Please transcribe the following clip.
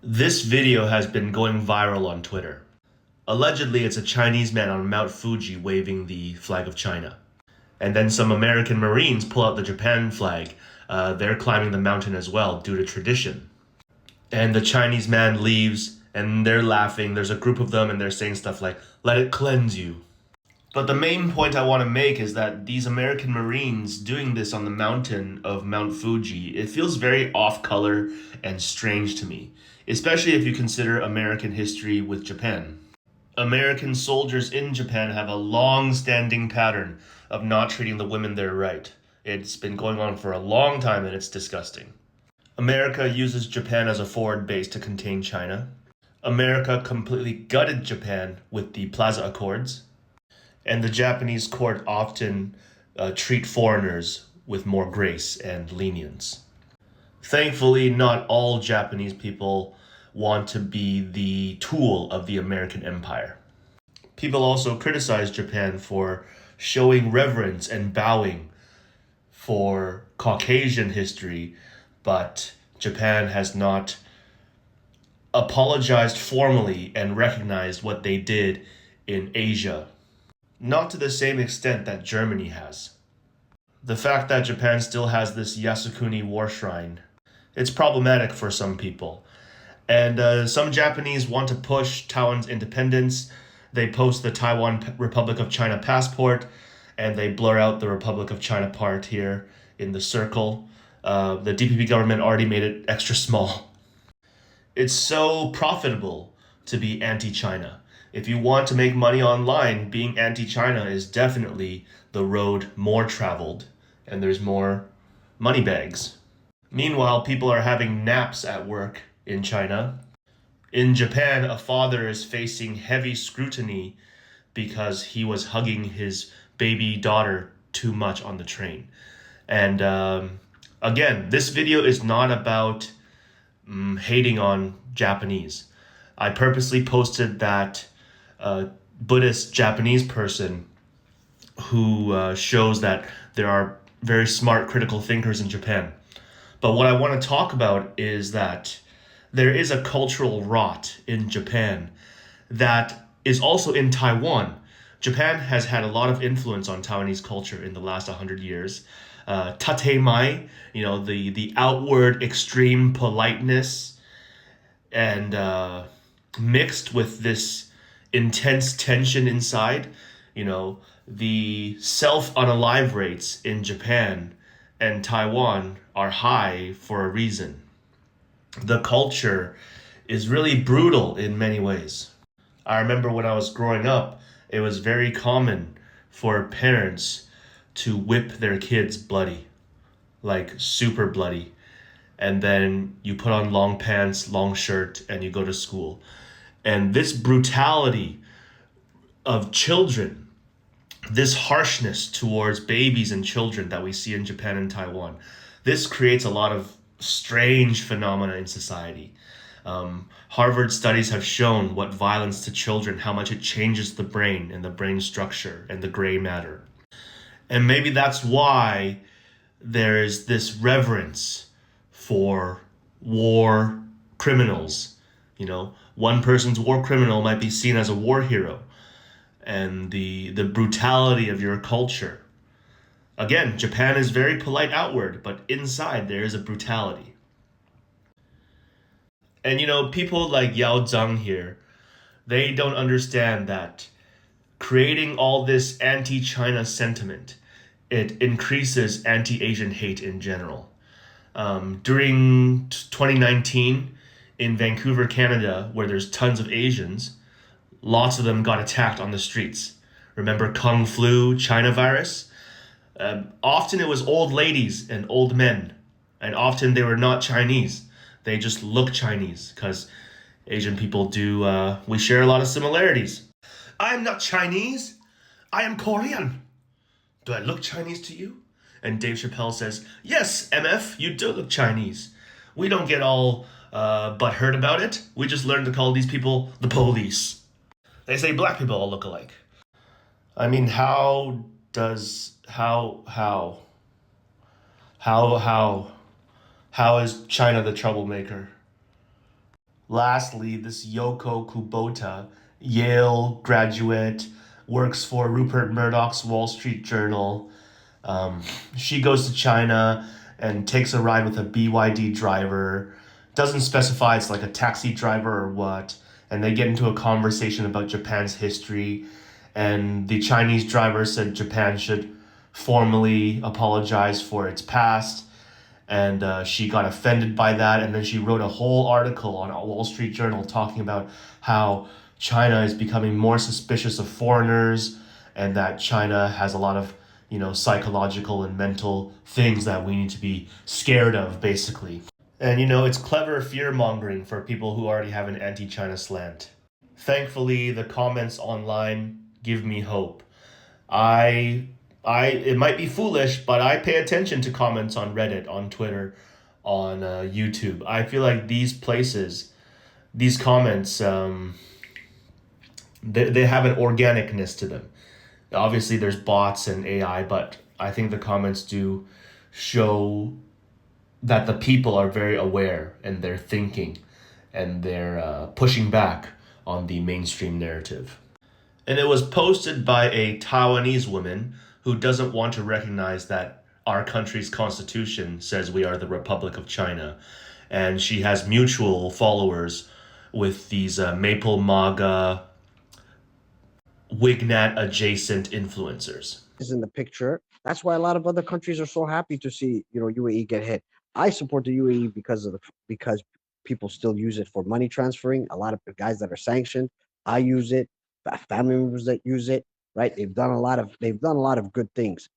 This video has been going viral on Twitter. Allegedly, it's a Chinese man on Mount Fuji waving the flag of China. And then some American Marines pull out the Japan flag. They're climbing the mountain as well due to tradition. And the Chinese man leaves and they're laughing. There's a group of them and they're saying stuff like, "Let it cleanse you." But the main point I want to make is that these American Marines doing this on the mountain of Mount Fuji, it feels very off color and strange to me, especially if you consider American history with Japan. American soldiers in Japan have a long standing pattern of not treating the women their right. It's been going on for a long time and it's disgusting. America uses Japan as a forward base to contain China. America completely gutted Japan with the Plaza Accords. And the Japanese court often treat foreigners with more grace and lenience. Thankfully, not all Japanese people want to be the tool of the American empire. People also criticize Japan for showing reverence and bowing for Caucasian history, but Japan has not apologized formally and recognized what they did in Asia. Not to the same extent that Germany has. The fact that Japan still has this Yasukuni war shrine, it's problematic for some people. And some Japanese want to push Taiwan's independence. They post the Taiwan Republic of China passport, and they blur out the Republic of China part here in the circle. The DPP government already made it extra small. It's so profitable to be anti-China. If you want to make money online, being anti-China is definitely the road more traveled, and there's more money bags. Meanwhile, people are having naps at work in China. In Japan, a father is facing heavy scrutiny because he was hugging his baby daughter too much on the train. And again, this video is not about hating on Japanese. I purposely posted that Buddhist Japanese person who shows that there are very smart critical thinkers in Japan. But what I want to talk about is that there is a cultural rot in Japan that is also in Taiwan. Japan has had a lot of influence on Taiwanese culture in the last 100 years. Tatemae, the outward extreme politeness, and mixed with this intense tension inside, the self-unalive rates in Japan and Taiwan are high for a reason. The culture is really brutal in many ways. I remember when I was growing up, it was very common for parents to whip their kids bloody, like super bloody. And then you put on long pants, long shirt, and you go to school. And this brutality of children, this harshness towards babies and children that we see in Japan and Taiwan, this creates a lot of strange phenomena in society. Harvard studies have shown what violence to children, how much it changes the brain and the brain structure and the gray matter. And maybe that's why there is this reverence for war criminals. One person's war criminal might be seen as a war hero. And the brutality of your culture. Again, Japan is very polite outward, but inside there is a brutality. And people like Yao Zhang here, they don't understand that creating all this anti-China sentiment, it increases anti-Asian hate in general. During 2019, in Vancouver, Canada, where there's tons of Asians, lots of them got attacked on the streets. Remember Kung Flu, China virus? Often it was old ladies and old men. And often they were not Chinese. They just look Chinese because Asian people we share a lot of similarities. I am not Chinese. I am Korean. Do I look Chinese to you? And Dave Chappelle says, yes, MF, you do look Chinese. We don't get all butthurt about it. We just learned to call these people the police. They say black people all look alike. I mean, how is China the troublemaker? Lastly, this Yoko Kubota, Yale graduate, works for Rupert Murdoch's Wall Street Journal. Um, she goes to China and takes a ride with a BYD driver. Doesn't specify it's like a taxi driver or what. And they get into a conversation about Japan's history. And the Chinese driver said Japan should formally apologize for its past. And she got offended by that. And then she wrote a whole article on Wall Street Journal talking about how China is becoming more suspicious of foreigners and that China has a lot of psychological and mental things that we need to be scared of, basically. And it's clever fear mongering for people who already have an anti China slant. Thankfully, the comments online give me hope. I it might be foolish, but I pay attention to comments on Reddit, on Twitter, on YouTube. I feel like these places, these comments, they have an organicness to them. Obviously, there's bots and AI, but I think the comments do show that the people are very aware and they're thinking and they're pushing back on the mainstream narrative. And it was posted by a Taiwanese woman who doesn't want to recognize that our country's constitution says we are the Republic of China. And she has mutual followers with these Maple MAGA, Wignat adjacent influencers. Is in the picture. That's why a lot of other countries are so happy to see UAE get hit. I support the UAE because people still use it for money transferring. A lot of the guys that are sanctioned, I use it. Family members that use it, right? They've done a lot of good things.